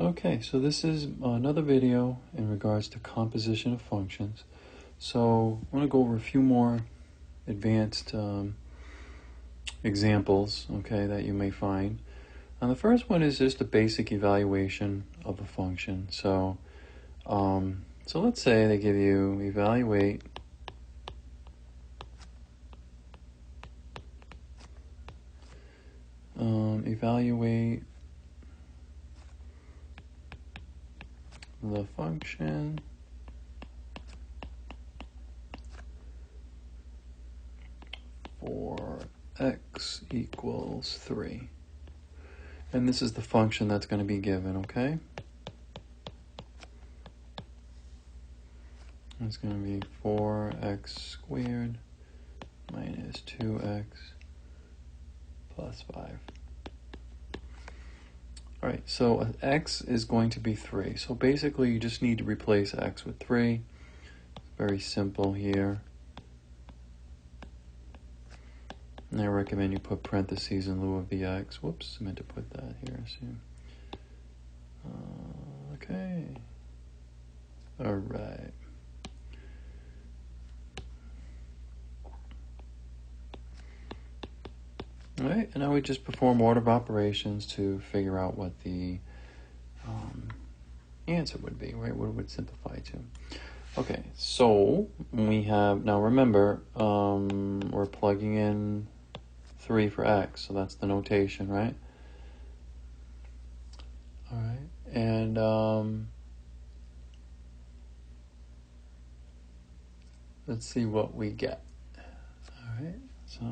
Okay, so this is another video in regards to composition of functions. So I want to go over a few more advanced examples, okay, that you may find. And the first one is just a basic evaluation of a function. So let's say they give you evaluate the function for x equals 3. And this is the function that's going to be given, okay? It's going to be 4x squared minus 2x plus 5. All right, so x is going to be 3. So basically, you just need to replace x with 3. Very simple here. And I recommend you put parentheses in lieu of the x. Whoops, I meant to put that here. Okay. All right. All right, and now we just perform order of operations to figure out what the answer would be, right? What it would simplify to. Okay, so we have, now remember, we're plugging in 3 for x, so that's the notation, right? All right, and let's see what we get. All right, so...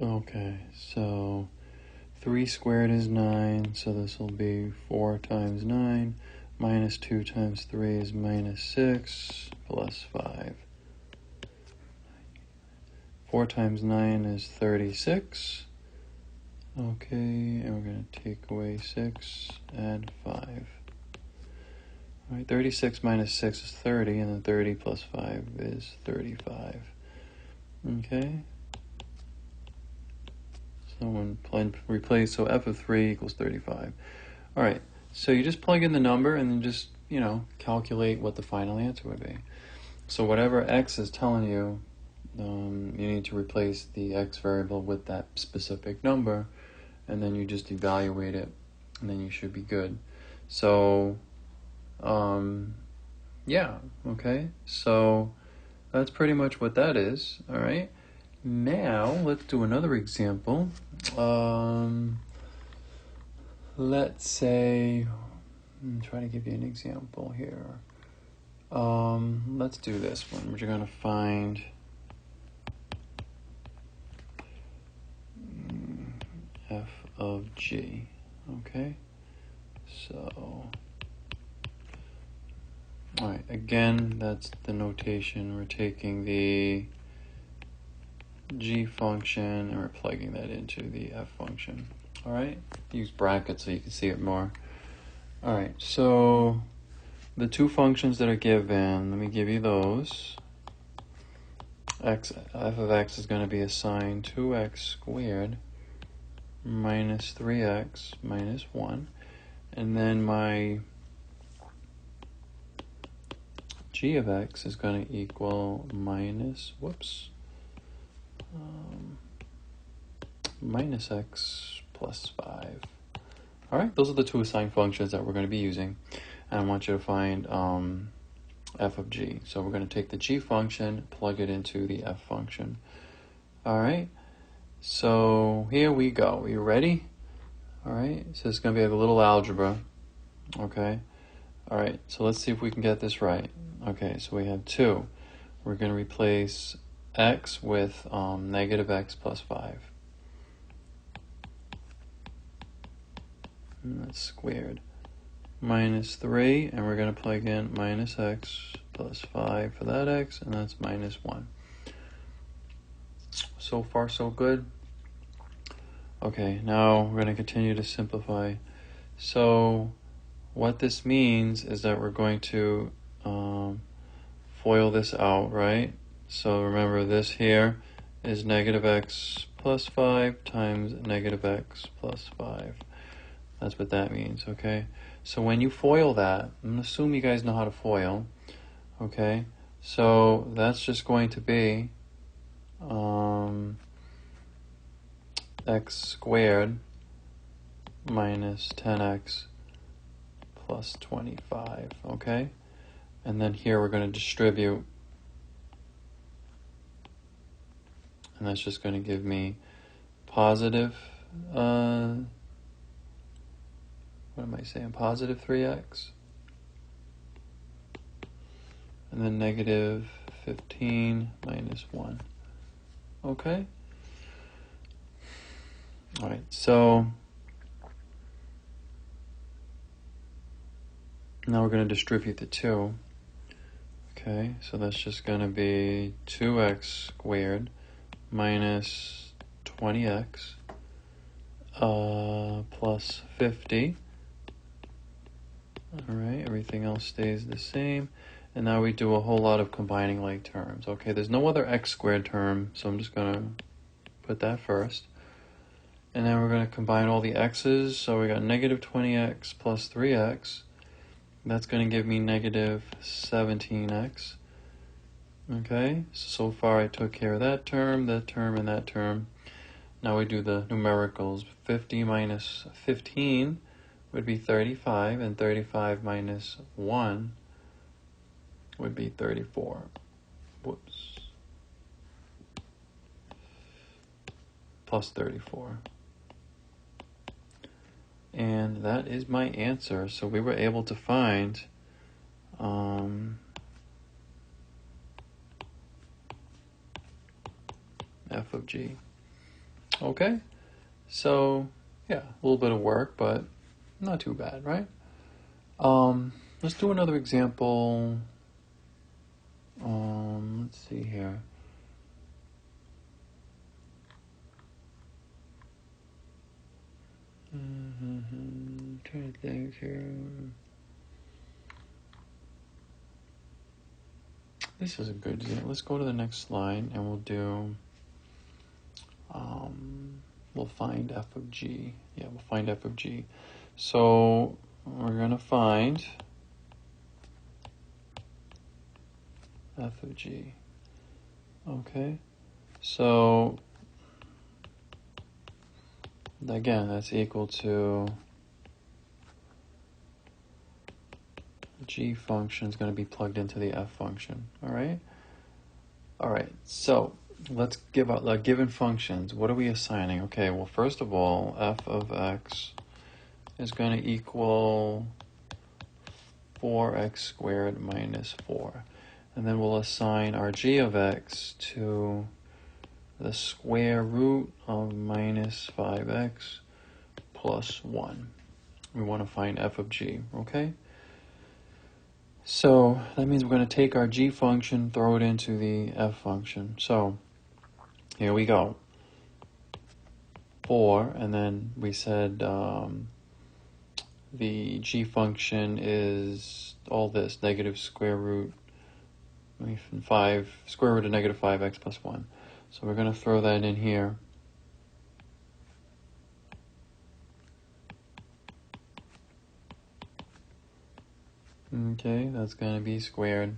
Okay, so 3 squared is 9, so this will be 4 times 9, minus 2 times 3 is minus 6, plus 5. 4 times 9 is 36. Okay, and we're going to take away 6, add 5. All right, 36 minus 6 is 30, and then 30 plus 5 is 35. Okay. So when replace, so f of 3 equals 35. All right, so you just plug in the number and then just, calculate what the final answer would be. So whatever x is telling you, you need to replace the x variable with that specific number, and then you just evaluate it, and then you should be good. So, yeah, okay, so that's pretty much what that is, all right? Now, let's do another example. Let's say, I'm trying to give you an example here. Let's do this one. We're going to find f of g, okay? So, all right, again, that's the notation. We're taking the g function and we're plugging that into the f function. All right, use brackets so you can see it more. All right, so the two functions that are given, let me give you those. F of x is going to be assigned 2x squared minus 3x minus 1, and then my g of x is going to equal minus x plus 5. All right, those are the two assigned functions that we're going to be using. And I want you to find f of g. So we're going to take the g function, plug it into the f function. All right, so here we go. Are you ready? All right, so it's going to be like a little algebra. Okay, all right, so let's see if we can get this right. Okay, so we have 2. We're going to replace x with negative x plus 5. And that's squared. Minus 3, and we're going to plug in minus x plus 5 for that x, and that's minus 1. So far, so good. Okay, now we're going to continue to simplify. So what this means is that we're going to FOIL this out, right? So remember, this here is negative x plus 5 times negative x plus 5. That's what that means, okay? So when you FOIL that, I'm going to assume you guys know how to FOIL, okay? So that's just going to be x squared minus 10x plus 25, okay? And then here we're going to distribute, and that's just going to give me positive, what am I saying, positive 3x, and then negative 15 minus 1, okay? All right, so now we're going to distribute the 2. Okay, so that's just going to be 2x squared minus 20x plus 50. All right, everything else stays the same. And now we do a whole lot of combining like terms. Okay, there's no other x squared term, so I'm just going to put that first. And then we're going to combine all the x's. So we got negative 20x plus 3x. That's going to give me negative 17x. Okay, so far I took care of that term, and that term. Now we do the numericals. 50 minus 15 would be 35, and 35 minus 1 would be 34. Whoops. Plus 34. And that is my answer. So we were able to find f of g. Okay, so yeah, a little bit of work, but not too bad, right? Let's do another example. Let's see here. Trying to think here. This is a good example. Let's go to the next slide and we'll do, we'll find f of g. Yeah, we'll find f of g. So we're going to find f of g. Okay, so again, that's equal to g function is going to be plugged into the f function. All right. So let's give out the given functions. What are we assigning? Okay. Well, first of all, f of x is going to equal 4x squared minus 4, and then we'll assign our g of x to the square root of minus 5x plus 1. We want to find f of g, okay? So that means we're going to take our g function, throw it into the f function. So here we go. 4, and then we said the g function is all this, negative square root 5, square root of negative 5x plus 1. So we're going to throw that in here. Okay, that's going to be squared,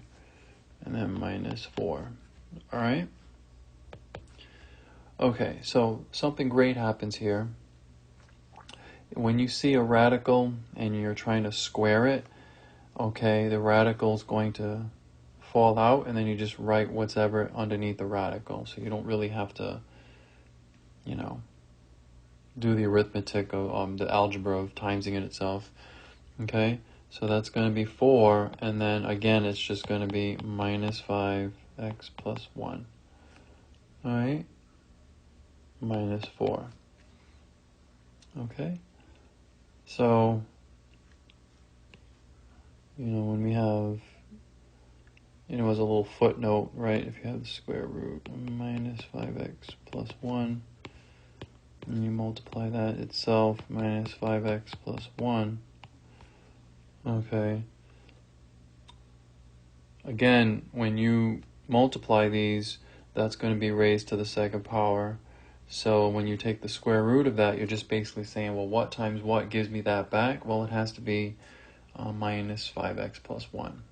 and then minus 4. All right? Okay, so something great happens here. When you see a radical and you're trying to square it, okay, the radical is going to fall out, and then you just write what's ever underneath the radical. So you don't really have to, do the arithmetic of the algebra of timesing it itself. Okay? So that's going to be 4, and then again it's just going to be minus 5x plus 1. All right? Minus 4. Okay? So, when we have, as a little footnote, right, if you have the square root of minus 5x plus 1, and you multiply that itself, minus 5x plus 1, okay. Again, when you multiply these, that's going to be raised to the second power, So when you take the square root of that, you're just basically saying, well, what times what gives me that back? Well, it has to be minus 5x plus 1.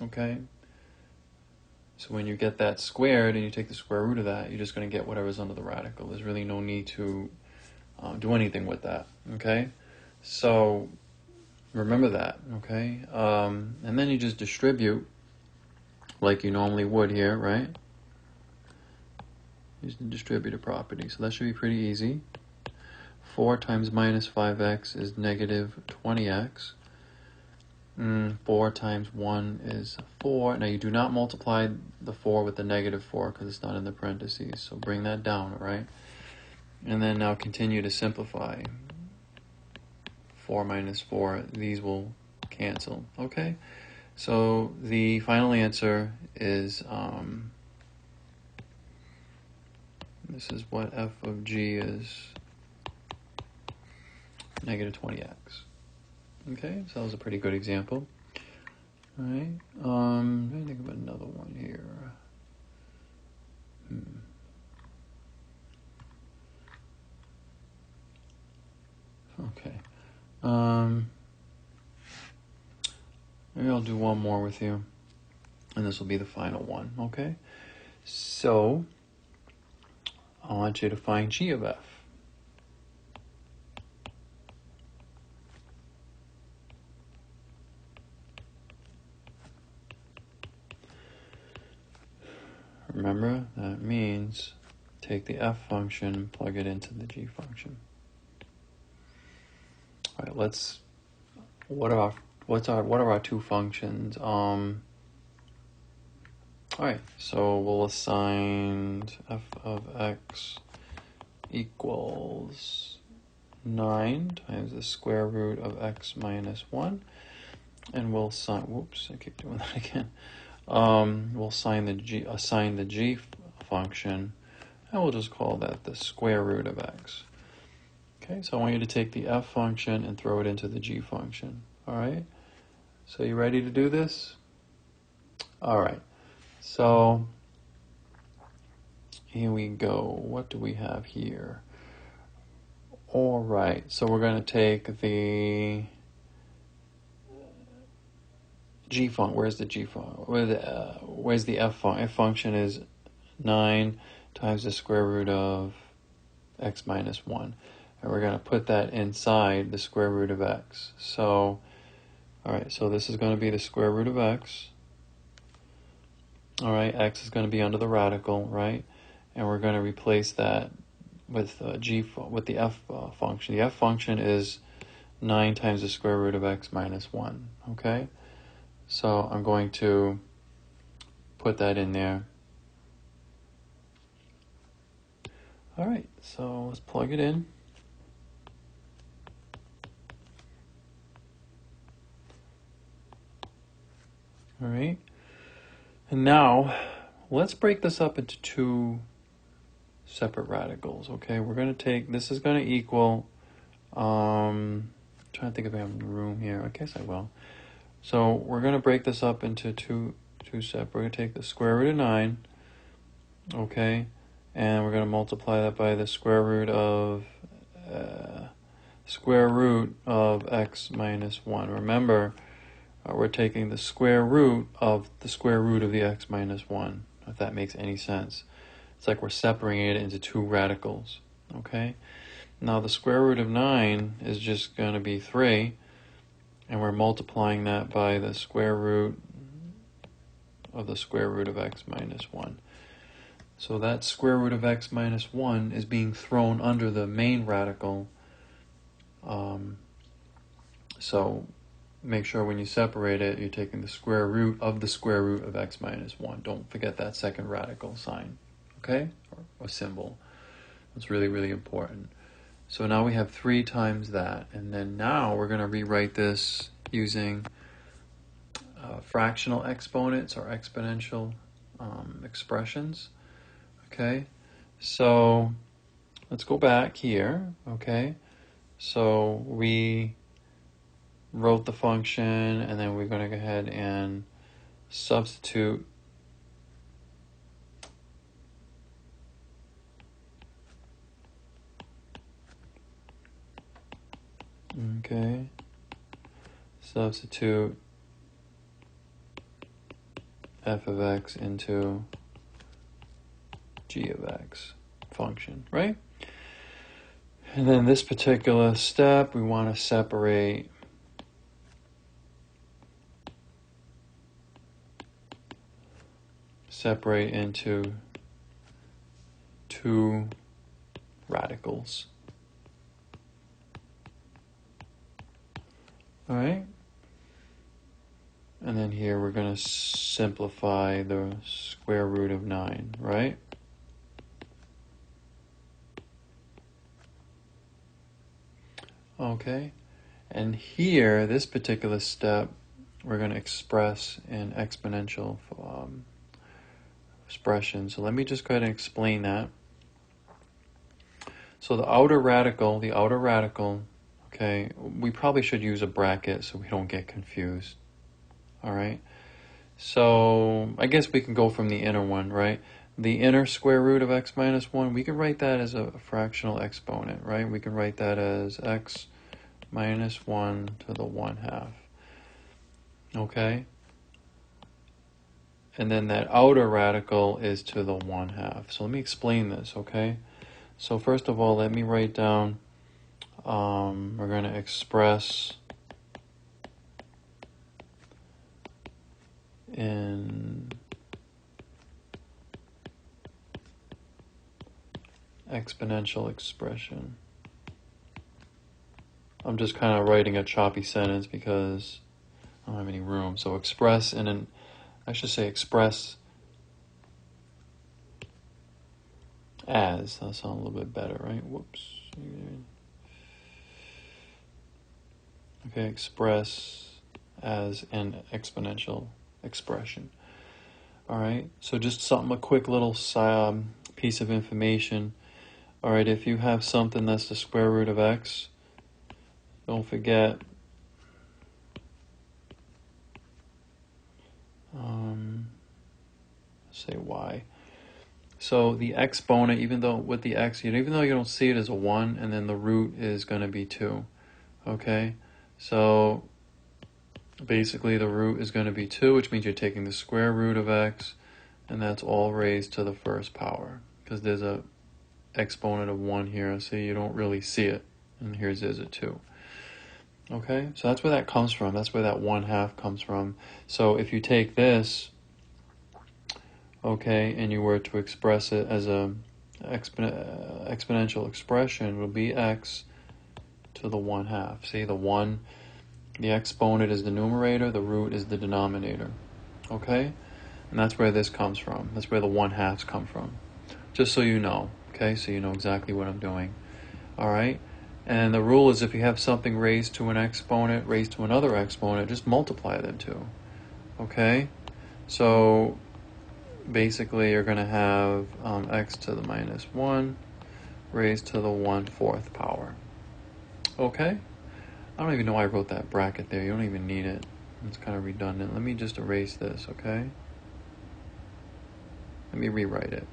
Okay? So when you get that squared and you take the square root of that, you're just going to get whatever's under the radical. There's really no need to do anything with that. Okay? So remember that. Okay? And then you just distribute like you normally would here, right? Use the distributive property. So that should be pretty easy. 4 times minus 5x is negative 20x. 4 times 1 is 4. Now you do not multiply the 4 with the negative 4 because it's not in the parentheses. So bring that down, all right? And then now continue to simplify. 4 minus 4, these will cancel. Okay? So the final answer is, this is what f of g is, negative 20x. Okay, so that was a pretty good example. All right, let me think of another one here. Okay, maybe I'll do one more with you, and this will be the final one, okay? So, I want you to find g of f. Remember, that means take the f function and plug it into the g function. All right, what are our two functions? All right, so we'll assign f of x equals 9 times the square root of x minus 1, and we'll assign, whoops, I keep doing that again. We'll assign the g function, and we'll just call that the square root of x. Okay, so I want you to take the f function and throw it into the g function. All right, so you ready to do this? All right, so here we go. What do we have here? All right, so we're going to take the g function. Where's the g function? Where's the f function? F function is 9 times the square root of x minus 1. And we're going to put that inside the square root of x. So, all right, so this is going to be the square root of x. All right, x is going to be under the radical, right? And we're going to replace that with with the f function. The f function is 9 times the square root of x minus 1, okay? So I'm going to put that in there. All right, so let's plug it in. All right, and now let's break this up into two separate radicals, okay? We're going to take, this is going to equal, trying to think if I have room here. I guess I will. So we're going to break this up into two separate. We're going to take the square root of 9, okay? And we're going to multiply that by the square root of x minus 1. Remember, we're taking the square root of the x minus 1, if that makes any sense. It's like we're separating it into two radicals, okay? Now the square root of 9 is just going to be 3, and we're multiplying that by the square root of the square root of x minus 1. So that square root of x minus 1 is being thrown under the main radical. So make sure when you separate it, you're taking the square root of x minus 1. Don't forget that second radical sign, okay? Or symbol. It's really, really important. So now we have 3 times that. And then now we're going to rewrite this using fractional exponents or exponential expressions. Okay, so let's go back here. Okay, so we wrote the function, and then we're going to go ahead and substitute Okay. Substitute f of x into g of x function, right? And then this particular step, we want to separate into two radicals. All right. And then here we're going to simplify the square root of 9, right? Okay. And here, this particular step, we're going to express in exponential expression. So let me just go ahead and explain that. So the outer radical, okay, we probably should use a bracket so we don't get confused. All right. So I guess we can go from the inner one, right? The inner square root of x minus 1, we can write that as a fractional exponent, right? We can write that as x minus 1 to the 1/2. Okay? And then that outer radical is to the 1/2. So let me explain this, okay? So first of all, let me write down, we're going to express in exponential expression. I'm just kind of writing a choppy sentence because I don't have any room. So express in an, I should say express as. That sounds a little bit better, right? Whoops. Okay, express as an exponential expression. All right, so just something, a quick little piece of information. All right, if you have something that's the square root of x, don't forget say y. So the exponent, even though with the x, even though you don't see it as a 1, and then the root is going to be 2. Okay, so basically the root is going to be 2, which means you're taking the square root of x, and that's all raised to the first power, because there's a exponent of 1 here, so you don't really see it. And here's a 2. Okay, so that's where that comes from. That's where that 1/2 comes from. So if you take this, okay, and you were to express it as a exponential expression, it would be x to the 1/2. See, the exponent is the numerator, the root is the denominator. Okay, and that's where this comes from. That's where the 1/2s come from. Just so you know, okay, so you know exactly what I'm doing. All right. And the rule is if you have something raised to an exponent, raised to another exponent, just multiply them two. Okay? So basically you're going to have x to the minus 1 raised to the 1/4 power. Okay? I don't even know why I wrote that bracket there. You don't even need it. It's kind of redundant. Let me just erase this, okay? Let me rewrite it.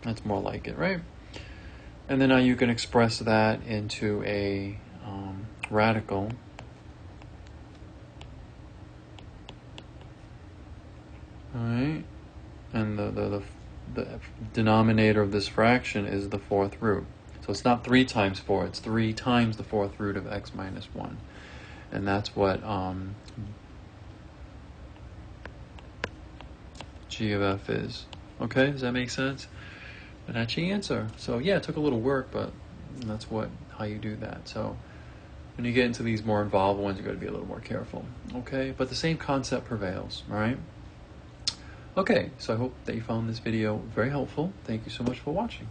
That's more like it, right? And then now you can express that into a radical. All right, and the denominator of this fraction is the 4th root. So it's not 3 times 4; it's 3 times the 4th root of x minus 1, and that's what g of f is. Okay, does that make sense? And that's your answer. So yeah, it took a little work, but that's how you do that. So when you get into these more involved ones, you got to be a little more careful. Okay, but the same concept prevails. All right. Okay, so I hope that you found this video very helpful. Thank you so much for watching.